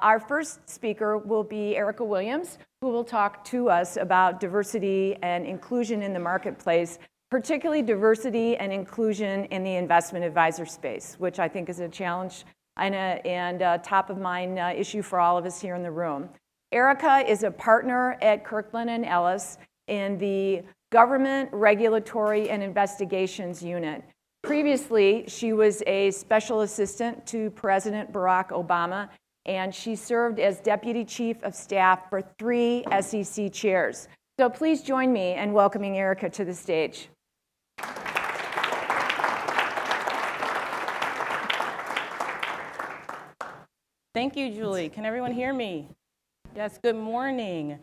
Our first speaker will be Erica Williams, who will talk to us about diversity and inclusion in the marketplace, particularly diversity and inclusion in the investment advisor space, which I think is a challenge and a top-of-mind issue for all of us here in the room. Erica is a partner at Kirkland Ellis in the Government Regulatory and Investigations Unit. Previously, she was a special assistant to President Barack Obama, and she served as Deputy Chief of Staff for 3 SEC chairs. So please join me in welcoming Erica to the stage. Thank you, Julie. Can everyone hear me? Yes, good morning.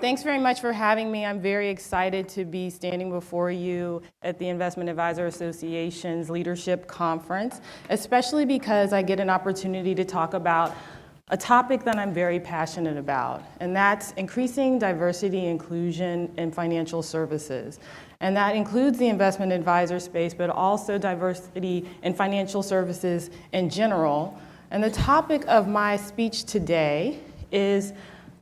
Thanks very much for having me. I'm very excited to be standing before you at the Investment Advisor Association's Leadership Conference, especially because I get an opportunity to talk about a topic that I'm very passionate about, and that's increasing diversity and inclusion in financial services. And that includes the investment advisor space, but also diversity in financial services in general. And the topic of my speech today is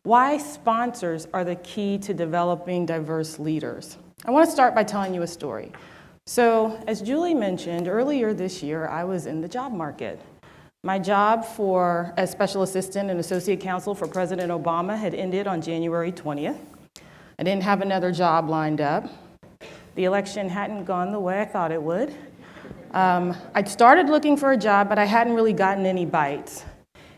why sponsors are the key to developing diverse leaders. I want to start by telling you a story. So, as Julie mentioned, earlier this year, I was in the job market. My job as special assistant and associate counsel for President Obama had ended on January 20th. I didn't have another job lined up. The election hadn't gone the way I thought it would. I'd started looking for a job, but I hadn't really gotten any bites.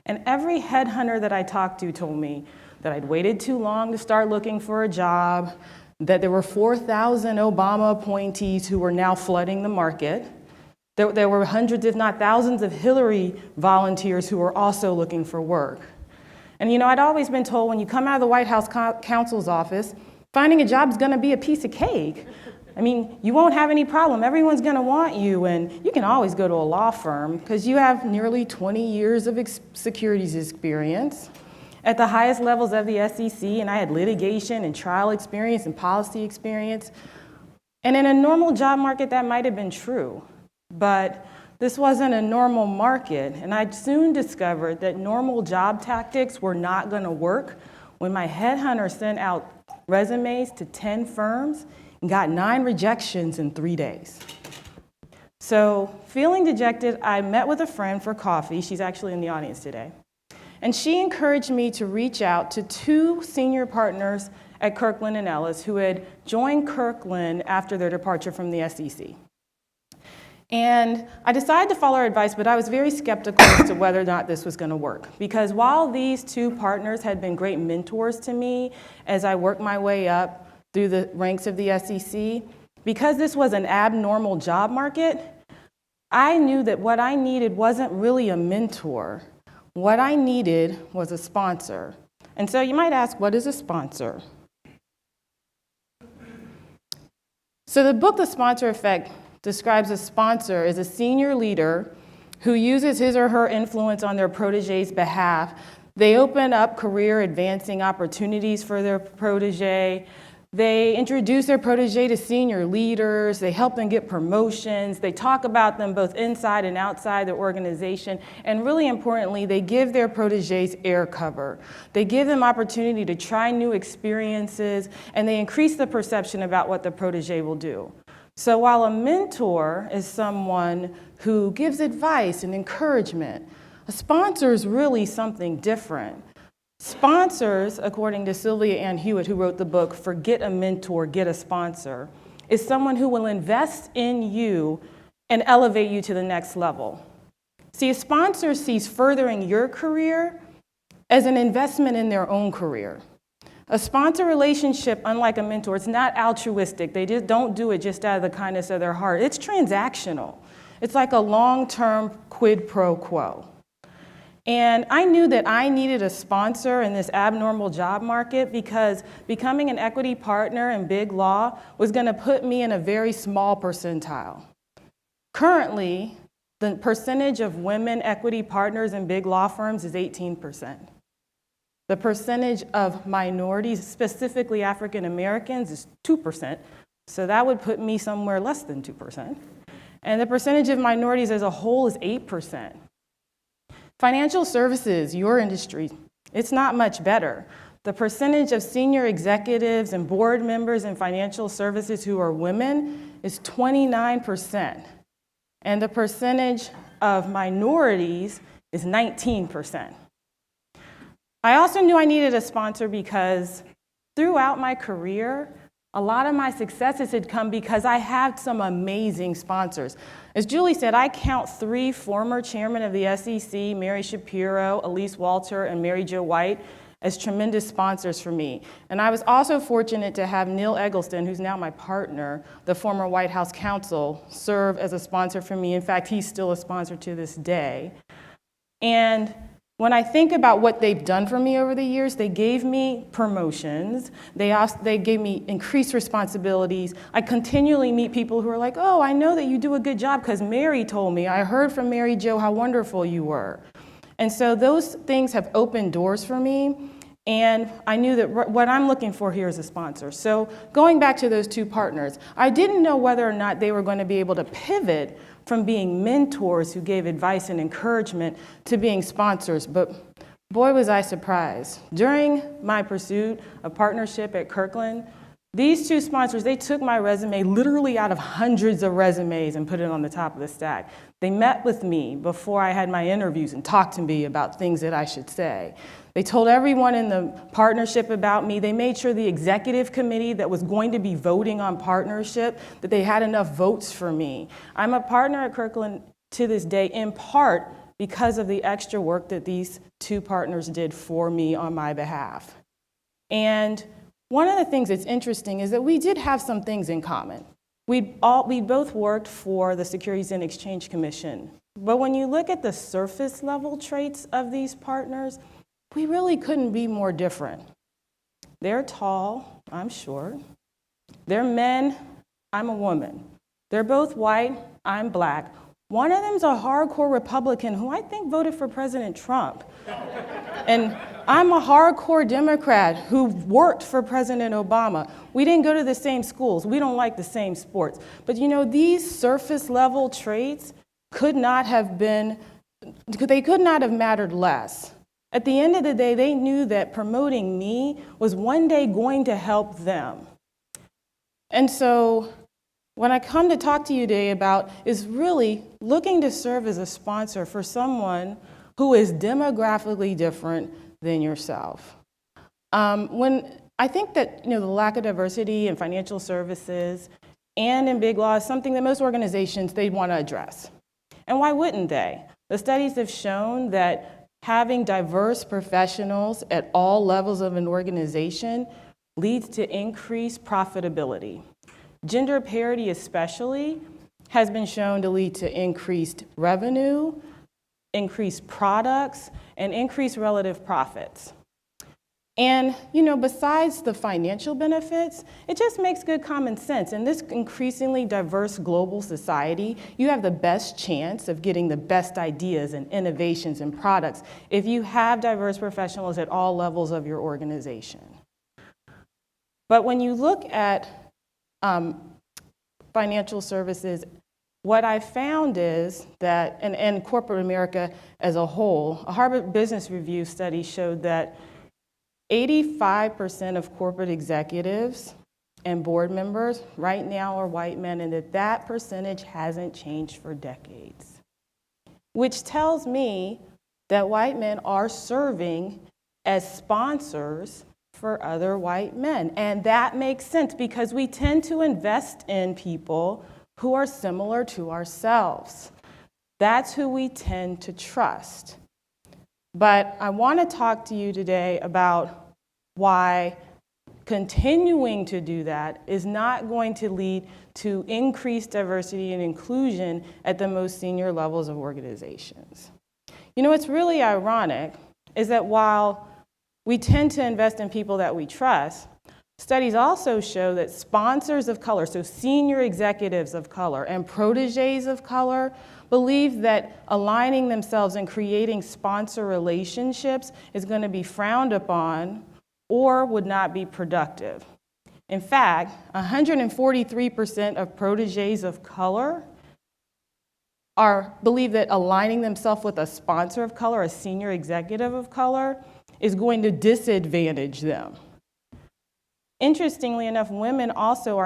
And every headhunter that I talked to told me that I'd waited too long to start looking for a job, that there were 4,000 Obama appointees who were now flooding the market. There were hundreds, if not thousands, of Hillary volunteers who were also looking for work. And I'd always been told when you come out of the White House counsel's office, finding a job is going to be a piece of cake. You won't have any problem. Everyone's going to want you, and you can always go to a law firm because you have nearly 20 years of securities experience at the highest levels of the SEC, and I had litigation and trial experience and policy experience. And in a normal job market, that might have been true, but this wasn't a normal market, and I soon discovered that normal job tactics were not going to work when my headhunter sent out resumes to 10 firms and got 9 rejections in 3 days. So, feeling dejected, I met with a friend for coffee. She's actually in the audience today. And she encouraged me to reach out to 2 senior partners at Kirkland Ellis who had joined Kirkland after their departure from the SEC. And I decided to follow her advice, but I was very skeptical as to whether or not this was going to work. Because while these 2 partners had been great mentors to me as I worked my way up through the ranks of the SEC, because this was an abnormal job market, I knew that what I needed wasn't really a mentor. What I needed was a sponsor. And so you might ask, what is a sponsor? So the book, The Sponsor Effect, describes a sponsor as a senior leader who uses his or her influence on their protege's behalf. They open up career advancing opportunities for their protege. They introduce their protege to senior leaders. They help them get promotions. They talk about them both inside and outside the organization. And really importantly, they give their proteges air cover. They give them opportunity to try new experiences, and they increase the perception about what the protege will do. So while a mentor is someone who gives advice and encouragement, a sponsor is really something different. Sponsors, according to Sylvia Ann Hewitt, who wrote the book, Forget a Mentor, Get a Sponsor, is someone who will invest in you and elevate you to the next level. See, a sponsor sees furthering your career as an investment in their own career. A sponsor relationship, unlike a mentor, it's not altruistic. They just don't do it just out of the kindness of their heart. It's transactional. It's like a long-term quid pro quo. And I knew that I needed a sponsor in this abnormal job market because becoming an equity partner in big law was going to put me in a very small percentile. Currently, the percentage of women equity partners in big law firms is 18%. The percentage of minorities, specifically African Americans, is 2%. So that would put me somewhere less than 2%. And the percentage of minorities as a whole is 8%. Financial services, your industry, it's not much better. The percentage of senior executives and board members in financial services who are women is 29%. And the percentage of minorities is 19%. I also knew I needed a sponsor because throughout my career, a lot of my successes had come because I had some amazing sponsors. As Julie said, I count 3 former chairmen of the SEC, Mary Shapiro, Elise Walter, and Mary Jo White, as tremendous sponsors for me. And I was also fortunate to have Neil Eggleston, who's now my partner, the former White House counsel, serve as a sponsor for me. In fact, he's still a sponsor to this day. And when I think about what they've done for me over the years, they gave me promotions. They gave me increased responsibilities. I continually meet people who are like, oh, I know that you do a good job because Mary told me. I heard from Mary Jo how wonderful you were. And so those things have opened doors for me. And I knew that what I'm looking for here is a sponsor. So going back to those 2 partners, I didn't know whether or not they were going to be able to pivot from being mentors who gave advice and encouragement to being sponsors, but boy was I surprised. During my pursuit of partnership at Kirkland, these 2 sponsors, they took my resume literally out of hundreds of resumes and put it on the top of the stack. They met with me before I had my interviews and talked to me about things that I should say. They told everyone in the partnership about me. They made sure the executive committee that was going to be voting on partnership, that they had enough votes for me. I'm a partner at Kirkland to this day, in part because of the extra work that these 2 partners did for me on my behalf. And one of the things that's interesting is that we did have some things in common. We both worked for the Securities and Exchange Commission. But when you look at the surface level traits of these partners, we really couldn't be more different. They're tall, I'm short. They're men, I'm a woman. They're both white, I'm black. One of them's a hardcore Republican who I think voted for President Trump. And I'm a hardcore Democrat who worked for President Obama. We didn't go to the same schools. We don't like the same sports. But you know, these surface level traits could not have mattered less. At the end of the day, they knew that promoting me was one day going to help them. And so what I come to talk to you today about is really looking to serve as a sponsor for someone who is demographically different than yourself. When I think that the lack of diversity in financial services and in big law is something that most organizations they want to address. And why wouldn't they? The studies have shown that having diverse professionals at all levels of an organization leads to increased profitability. Gender parity especially has been shown to lead to increased revenue, increased products, and increased relative profits. And, besides the financial benefits, it just makes good common sense. In this increasingly diverse global society, you have the best chance of getting the best ideas and innovations and products if you have diverse professionals at all levels of your organization. But when you look at financial services, what I found is that, and corporate America as a whole, a Harvard Business Review study showed that 85% of corporate executives and board members right now are white men, and that percentage hasn't changed for decades. Which tells me that white men are serving as sponsors for other white men. And that makes sense because we tend to invest in people who are similar to ourselves. That's who we tend to trust. But I want to talk to you today about why continuing to do that is not going to lead to increased diversity and inclusion at the most senior levels of organizations. What's really ironic is that while we tend to invest in people that we trust, studies also show that sponsors of color, so senior executives of color and proteges of color, believe that aligning themselves and creating sponsor relationships is going to be frowned upon or would not be productive. In fact, 143% of proteges of color believe that aligning themselves with a sponsor of color, a senior executive of color, is going to disadvantage them. Interestingly enough, women also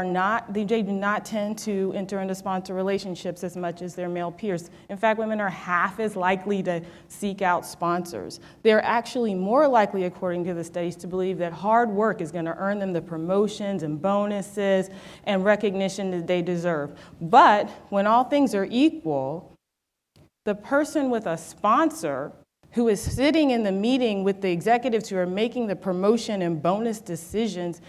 they do not tend to enter into sponsor relationships as much as their male peers. In fact, women are half as likely to seek out sponsors. They're actually more likely, according to the studies, to believe that hard work is going to earn them the promotions and bonuses and recognition that they deserve. But when all things are equal, the person with a sponsor who is sitting in the meeting with the executives who are making the promotion and bonus decisions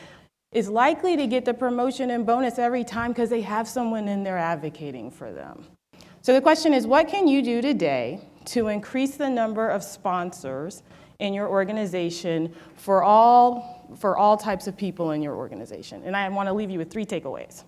is likely to get the promotion and bonus every time because they have someone in there advocating for them. So the question is, what can you do today to increase the number of sponsors in your organization for all types of people in your organization? And I want to leave you with 3 takeaways.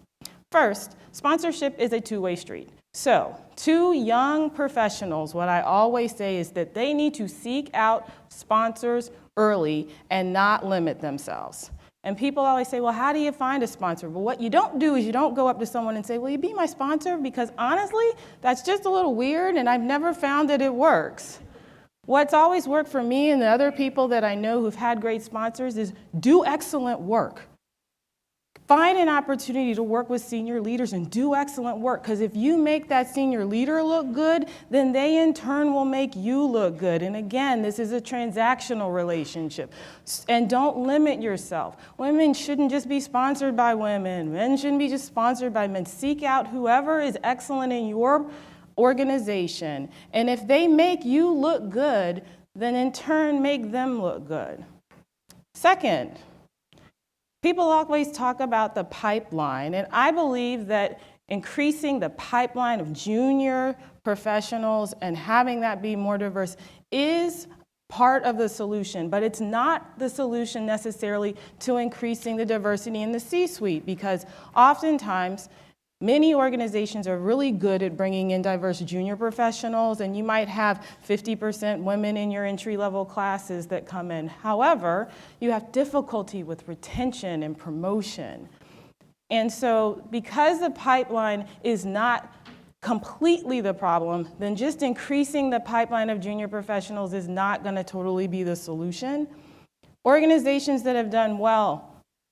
First, sponsorship is a two-way street. So, to young professionals, what I always say is that they need to seek out sponsors early and not limit themselves. And people always say, well, how do you find a sponsor? Well, what you don't do is you don't go up to someone and say, will you be my sponsor? Because honestly, that's just a little weird, and I've never found that it works. What's always worked for me and the other people that I know who've had great sponsors is do excellent work. Find an opportunity to work with senior leaders and do excellent work, because if you make that senior leader look good, then they in turn will make you look good. And again, this is a transactional relationship. And don't limit yourself. Women shouldn't just be sponsored by women. Men shouldn't be just sponsored by men. Seek out whoever is excellent in your organization. And if they make you look good, then in turn make them look good. Second, people always talk about the pipeline, and I believe that increasing the pipeline of junior professionals and having that be more diverse is part of the solution, but it's not the solution necessarily to increasing the diversity in the C-suite, because oftentimes many organizations are really good at bringing in diverse junior professionals, and you might have 50% women in your entry-level classes that come in. However, you have difficulty with retention and promotion. And so because the pipeline is not completely the problem, then just increasing the pipeline of junior professionals is not going to totally be the solution. Organizations that have done well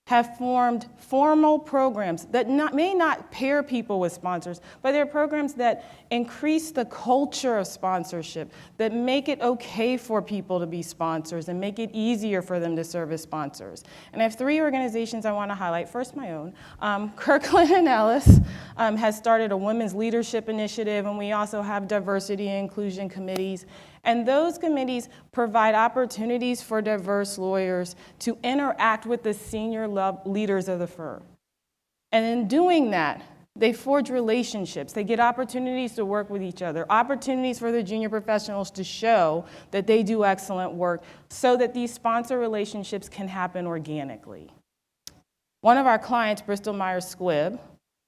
have formed formal programs that may not pair people with sponsors, but they're programs that increase the culture of sponsorship, that make it okay for people to be sponsors and make it easier for them to serve as sponsors. And I have 3 organizations I want to highlight. First, my own. Kirkland Ellis has started a women's leadership initiative, and we also have diversity and inclusion committees. And those committees provide opportunities for diverse lawyers to interact with the senior leaders of the firm. And in doing that, they forge relationships. They get opportunities to work with each other, opportunities for the junior professionals to show that they do excellent work so that these sponsor relationships can happen organically. One of our clients, Bristol Myers Squibb,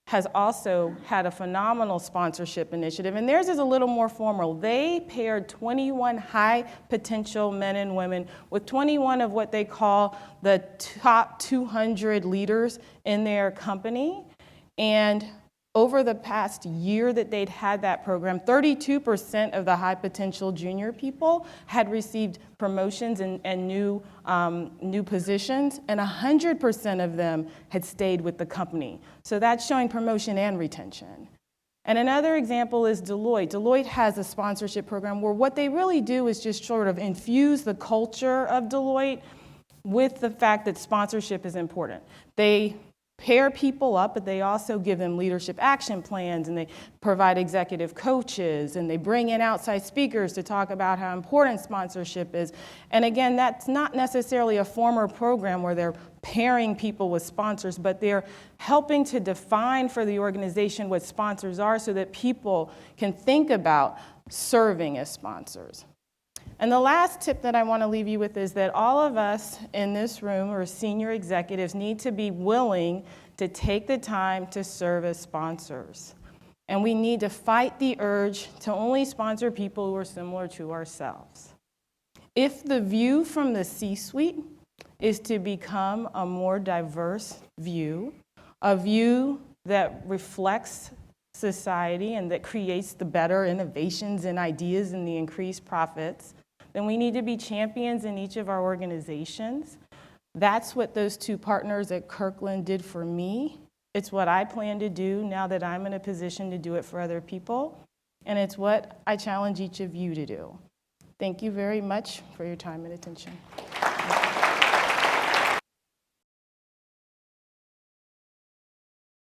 has also had a phenomenal sponsorship initiative, and theirs is a little more formal. They paired 21 high potential men and women with 21 of what they call the top 200 leaders in their company. And over the past year that they'd had that program, 32% of the high potential junior people had received promotions and new positions, and 100% of them had stayed with the company. So that's showing promotion and retention. And another example is Deloitte. Deloitte has a sponsorship program where what they really do is just sort of infuse the culture of Deloitte with the fact that sponsorship is important. They pair people up, but they also give them leadership action plans, and they provide executive coaches, and they bring in outside speakers to talk about how important sponsorship is. And again, that's not necessarily a formal program where they're pairing people with sponsors, but they're helping to define for the organization what sponsors are so that people can think about serving as sponsors. And the last tip that I want to leave you with is that all of us in this room, or senior executives, need to be willing to take the time to serve as sponsors. And we need to fight the urge to only sponsor people who are similar to ourselves. If the view from the C-suite is to become a more diverse view, a view that reflects society and that creates the better innovations and ideas and the increased profits, then we need to be champions in each of our organizations. That's what those two partners at Kirkland did for me. It's what I plan to do now that I'm in a position to do it for other people. And it's what I challenge each of you to do. Thank you very much for your time and attention.